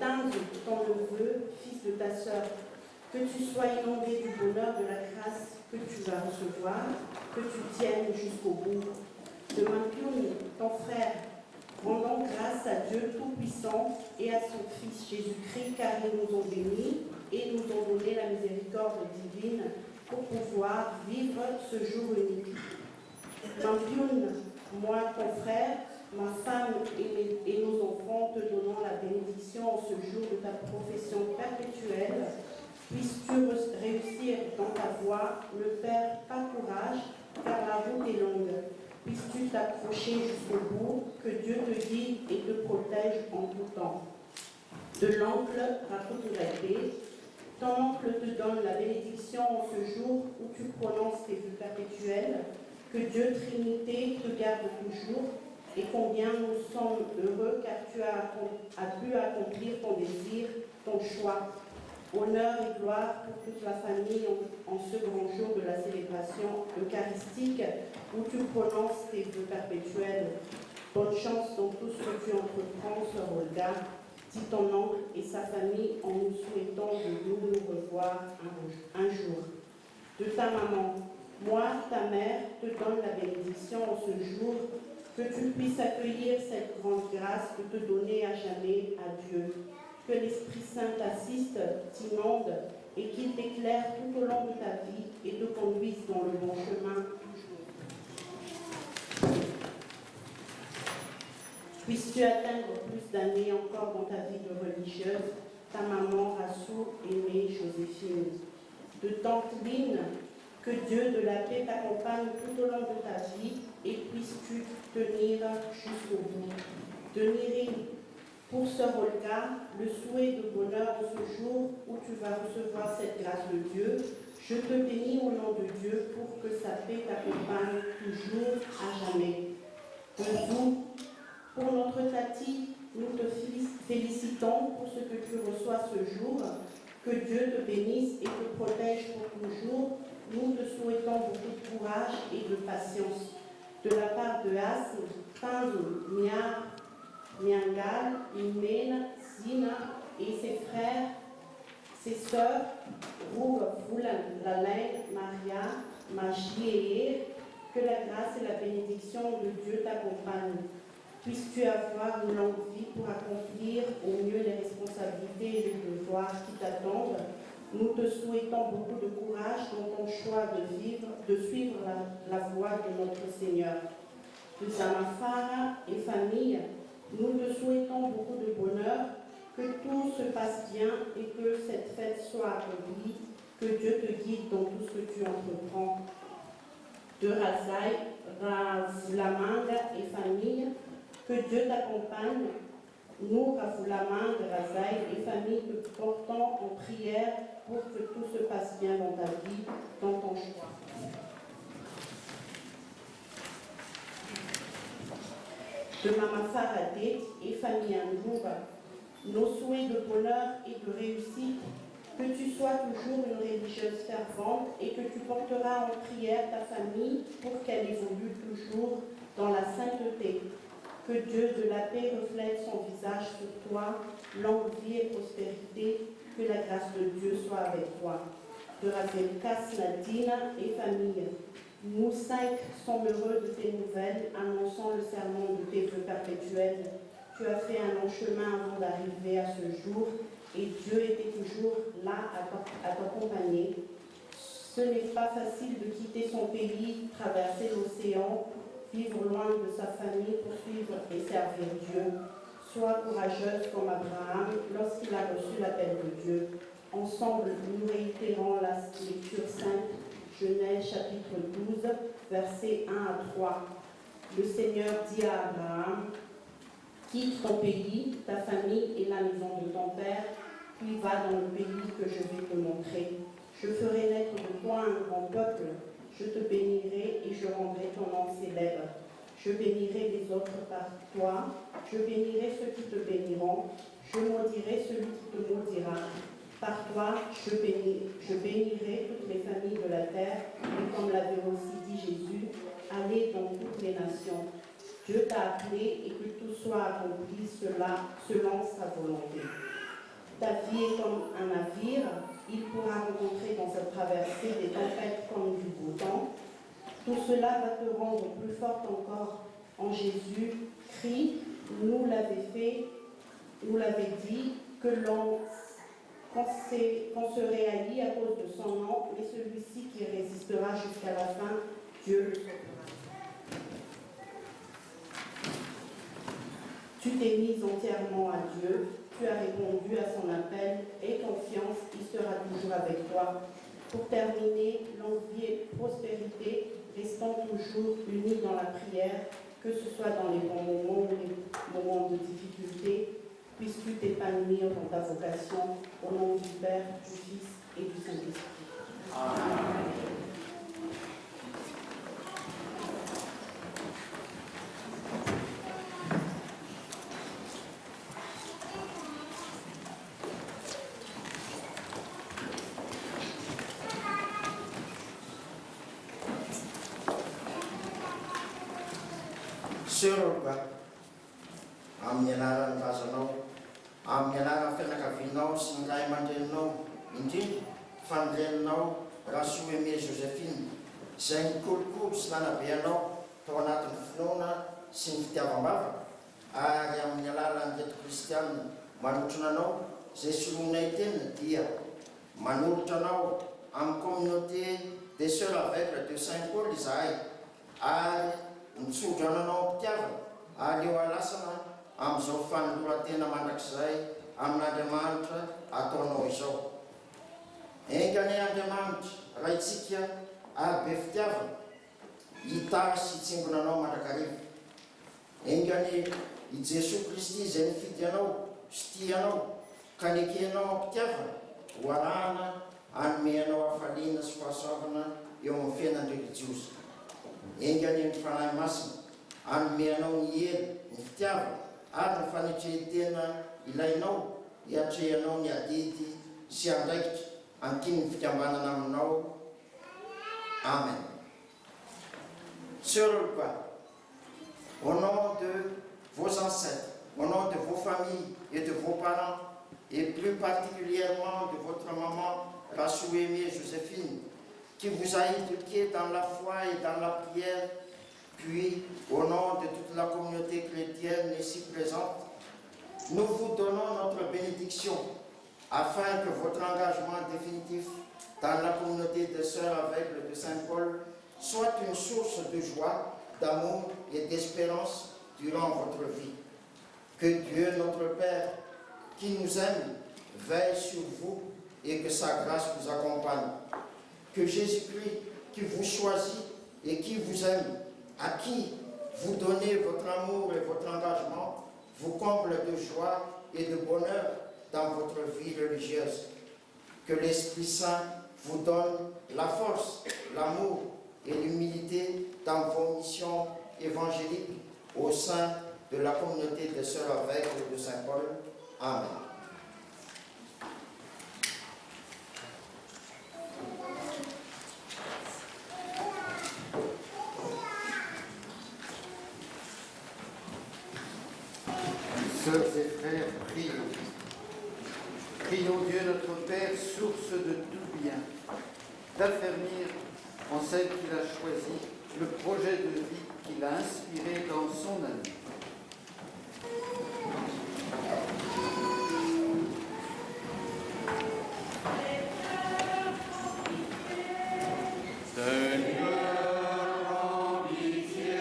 Tanz, ton neveu, fils de ta sœur, que tu sois inondé du bonheur de la grâce que tu vas recevoir, que tu tiennes jusqu'au bout. De Mampion, ton frère, rendons grâce à Dieu Tout-Puissant et à son Fils Jésus-Christ, car ils nous ont bénis et nous ont donné la miséricorde divine pour pouvoir vivre ce jour unique. Mampion, moi, ton frère, ma femme et nos enfants, te donnons la bénédiction en ce jour de ta profession perpétuelle. Puisses-tu réussir dans ta voie, ne perds pas courage, car la route est longue. Puisses-tu t'approcher jusqu'au bout, que Dieu te guide et te protège en tout temps. De l'oncle Rakotourapé, ton oncle te donne la bénédiction en ce jour où tu prononces tes vœux perpétuels. Que Dieu Trinité te garde toujours, et combien nous sommes heureux car tu as pu accomplir ton désir, ton choix. Honneur et gloire pour toute la famille en ce grand jour de la célébration eucharistique où tu prononces tes vœux perpétuels. Bonne chance dans tout ce que tu entreprends, sœur Olga, dit ton oncle et sa famille en nous souhaitant de nous revoir un jour. De ta maman, moi, ta mère, te donne la bénédiction en ce jour, que tu puisses accueillir cette grande grâce de te donner à jamais à Dieu. Que l'Esprit Saint t'assiste, t'inonde et qu'il t'éclaire tout au long de ta vie et te conduise dans le bon chemin toujours. Puisses-tu atteindre plus d'années encore dans ta vie de religieuse, ta maman Rassou, aimée Joséphine. De tante Lynn, que Dieu de la paix t'accompagne tout au long de ta vie et puisses-tu tenir jusqu'au bout. De Niri, pour sœur Olga, le souhait de bonheur en ce jour où tu vas recevoir cette grâce de Dieu, je te bénis au nom de Dieu pour que sa paix t'accompagne toujours à jamais. De Zou, pour notre Tati, nous te félicitons pour ce que tu reçois ce jour. Que Dieu te bénisse et te protège pour toujours. Nous te souhaitons beaucoup de courage et de patience. De la part de As, Tanzo, Mia, Nyangal, Imen, Zina et ses frères, ses sœurs, Roug, Foulan, Lalain, Maria, Machier, que la grâce et la bénédiction de Dieu t'accompagnent. Puisses-tu avoir une longue vie pour accomplir au mieux les responsabilités et les devoirs qui t'attendent. Nous te souhaitons beaucoup de courage dans ton choix de suivre la voie de notre Seigneur. De Samafara et famille, nous te souhaitons beaucoup de bonheur, que tout se passe bien et que cette fête soit accomplie, que Dieu te guide dans tout ce que tu entreprends. De Razai, Ravlamanga et famille, que Dieu t'accompagne. Nous, Rafoulamang, Razai et famille, te portons en prière pour que tout se passe bien dans ta vie, dans ton choix. De Mama Faradet et famille Andoura, nos souhaits de bonheur et de réussite, que tu sois toujours une religieuse fervente et que tu porteras en prière ta famille pour qu'elle évolue toujours dans la sainteté. Que Dieu de la paix reflète son visage sur toi, longue vie et prospérité, que la grâce de Dieu soit avec toi. De Ravelkas, Nadine et famille, nous 5 sommes heureux de tes nouvelles, annonçant le serment de tes vœux perpétuels. Tu as fait un long chemin avant d'arriver à ce jour, et Dieu était toujours là à t'accompagner. Ce n'est pas facile de quitter son pays, traverser l'océan, vivre loin de sa famille pour suivre et servir Dieu. Sois courageuse comme Abraham lorsqu'il a reçu l'appel de Dieu. Ensemble, nous réitérons la lecture sainte, Genèse chapitre 12, versets 1 à 3. Le Seigneur dit à Abraham, quitte ton pays, ta famille et la maison de ton père, puis va dans le pays que je vais te montrer. Je ferai naître de toi un grand peuple. Je te bénirai et je rendrai ton nom célèbre. Je bénirai les autres par toi. Je bénirai ceux qui te béniront. Je maudirai celui qui te maudira. Par toi, je bénirai toutes les familles de la terre. Et comme l'avait aussi dit Jésus, allez dans toutes les nations. Dieu t'a appelé et que tout soit accompli selon sa volonté. Ta vie est comme un navire, il pourra rencontrer dans cette traversée des tempêtes comme du beau temps. Tout cela va te rendre plus forte encore en Jésus-Christ. Nous l'avait dit, qu'on se réallie à cause de son nom, mais celui-ci qui résistera jusqu'à la fin, Dieu le sauvera. Tu t'es mise entièrement à Dieu, tu as répondu à son appel et confiance, il sera toujours avec toi. Pour terminer, longue vie et prospérité, restons toujours unis dans la prière, que ce soit dans les bons moments ou les moments de difficulté. Puisses-tu t'épanouir dans ta vocation, au nom du Père, du Fils et du Saint-Esprit. Amen. Sirolga, amnyanara nrazanao, amnyanara fianakavianao sy ny ray aman-dreninao, indrindra fandreninao Rasoeme Joséphine, izay nikolokolo sy nanabeanao tao anatin'ny finoana sy ny fitiavam-bavaka, ary amin'ny alalan'ny reto kristianina manotrona anao, izay solominay tenina dia manolotra anao amin'ny communauté des sœurs aveugles de Saint-Paul izahay, ary nitsondra anao mpitiavana aleo alasana amin'izao fanolora-tena mandrakizay amin'Andriamanitra ataonao izao. Engany Andriamanitra raha itsika ary be fitiavana hita sy hitsingonanao mandrakariva. Engany i Jesosy Kristy izay nifidy anao sy tianao ka nekenao ampitiavana ho arahana hanome anao hafaliana sy fahasoavana eo amin'ny fiainana religiosy. Engany ny fanahy masina hanome anao ny hely, ny fitiavana ary ny fanetrehan-tena ilainao hiatrehanao ny adidy sy andraikitra ankiny ny fikambanana aminao. Amen. Sœurs, au nom de vos ancêtres, au nom de vos familles et de vos parents, et plus particulièrement de votre maman, Rasoeme Joséphine, qui vous a éduqué dans la foi et dans la prière, puis au nom de toute la communauté chrétienne ici présente, nous vous donnons notre bénédiction afin que votre engagement définitif dans la communauté des sœurs aveugles de Saint-Paul soit une source de joie, d'amour et d'espérance durant votre vie. Que Dieu, notre Père, qui nous aime, veille sur vous et que sa grâce vous accompagne. Que Jésus-Christ, qui vous choisit et qui vous aime, à qui vous donnez votre amour et votre engagement, vous comble de joie et de bonheur dans votre vie religieuse. Que l'Esprit Saint vous donne la force, l'amour et l'humilité dans vos missions évangéliques au sein de la communauté des sœurs aveugles de Saint-Paul. Amen. Sœurs et frères, prions. Prions Dieu notre Père, source de tout bien, d'affermir en celle qu'il a choisie le projet de vie qu'il a inspiré dans son amour. Seigneur, en pitié.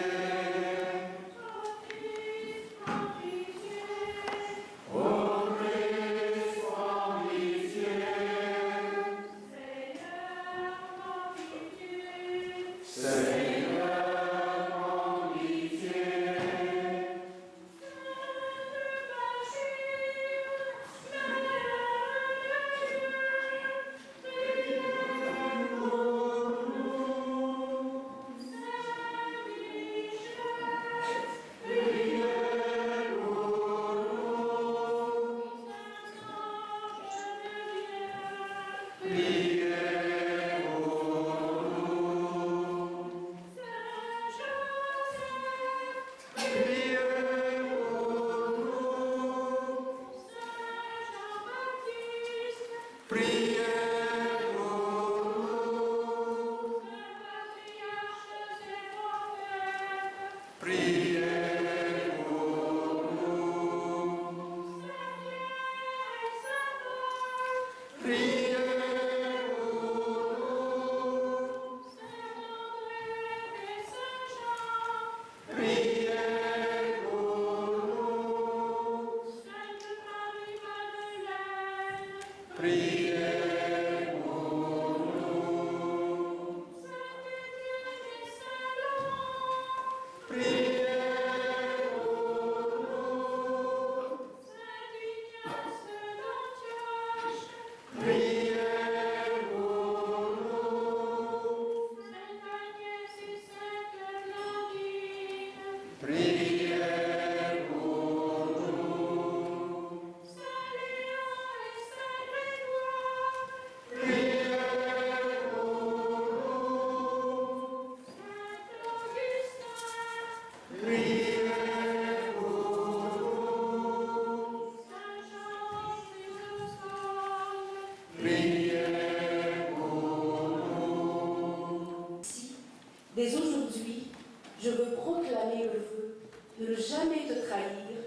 jamais te trahir.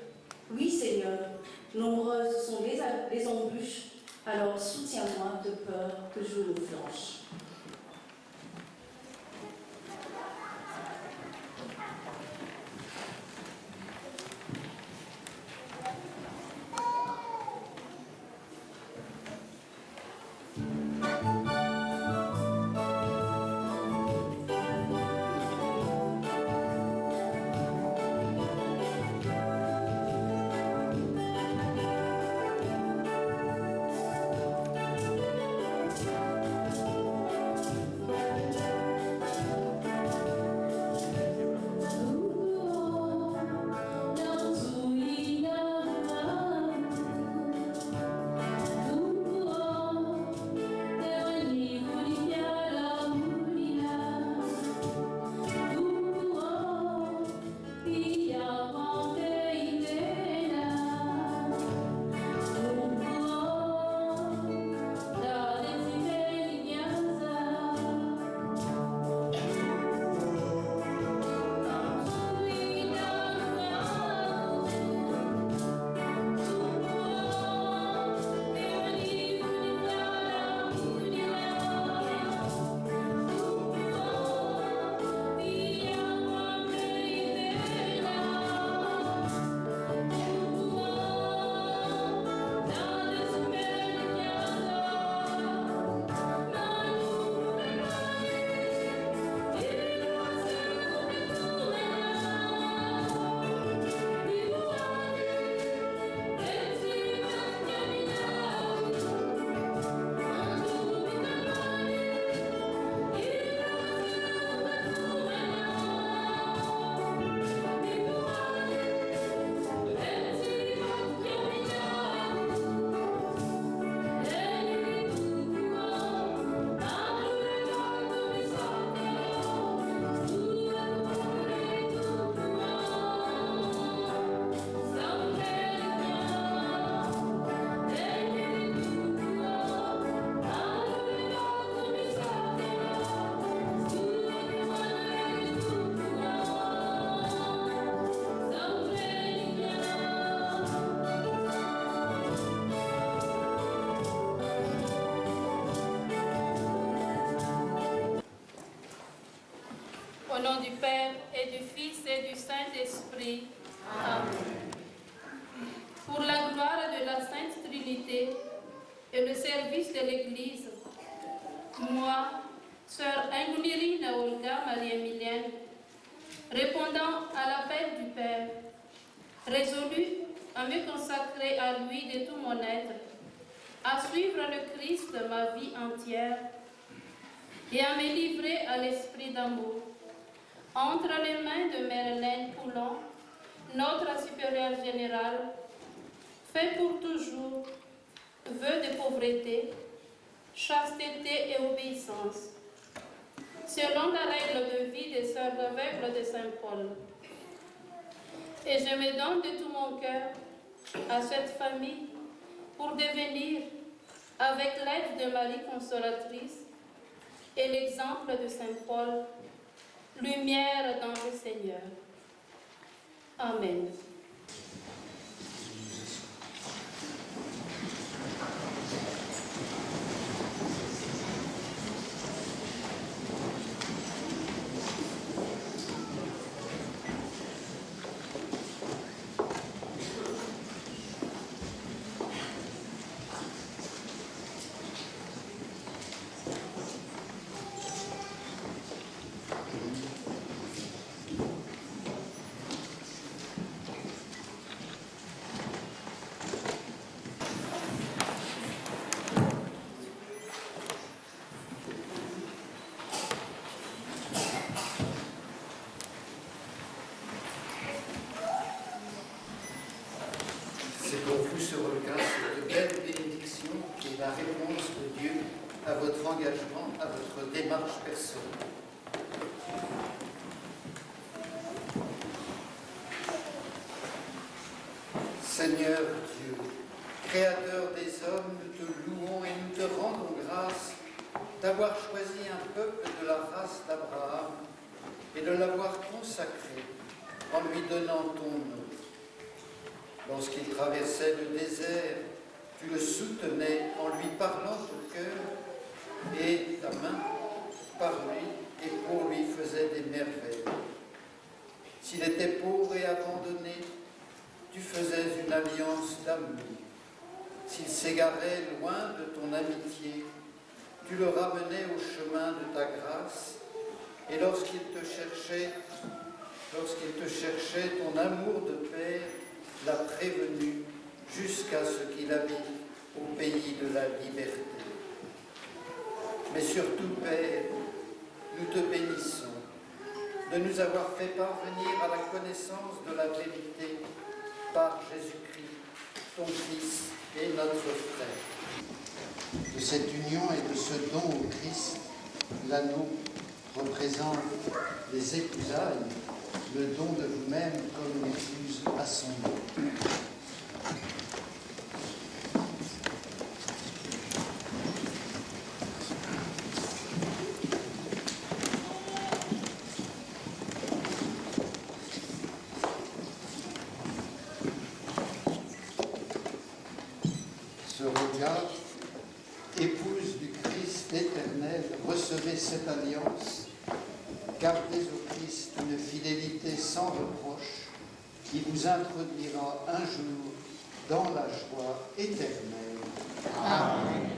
Oui, Seigneur, nombreuses sont les embûches, alors soutiens-moi de peur que je ne flanche. Au nom du Père et du Fils et du Saint-Esprit. Amen. Pour la gloire de la Sainte Trinité et le service de l'Église, moi, sœur Ingmirine Olga Marie-Emilienne, répondant à l'appel du Père, résolue à me consacrer à lui de tout mon être, à suivre le Christ de ma vie entière et à me livrer à l'esprit d'amour. Entre les mains de Mère Hélène Poulon, notre supérieure générale, fait pour toujours vœu de pauvreté, chasteté et obéissance, selon la règle de vie des sœurs aveugles de Saint Paul. Et je me donne de tout mon cœur à cette famille pour devenir, avec l'aide de Marie Consolatrice et l'exemple de Saint Paul, lumière dans le Seigneur. Amen. C'est pour vous ce requin, cette belle bénédiction qui est la réponse de Dieu à votre engagement, à votre démarche personnelle. Seigneur Dieu, Créateur des hommes, nous te louons et nous te rendons grâce d'avoir choisi un peuple de la race d'Abraham et de l'avoir consacré en lui donnant ton nom. Lorsqu'il traversait le désert, tu le soutenais en lui parlant au cœur, et ta main, par lui et pour lui, faisait des merveilles. S'il était pauvre et abandonné, tu faisais une alliance d'amour. S'il s'égarait loin de ton amitié, tu le ramenais au chemin de ta grâce, et lorsqu'il te cherchait, ton amour de père l'a prévenu jusqu'à ce qu'il habite au pays de la liberté. Mais surtout, Père, nous te bénissons de nous avoir fait parvenir à la connaissance de la vérité par Jésus-Christ, ton Fils et notre frère. De cette union et de ce don au Christ, l'anneau représente les épousailles, le don de vous-même comme l'épouse à son nom. Ce regard, épouse du Christ éternel, recevez cette alliance, gardez au Christ une fidélité sans reproche, qui vous introduira un jour dans la joie éternelle. Amen.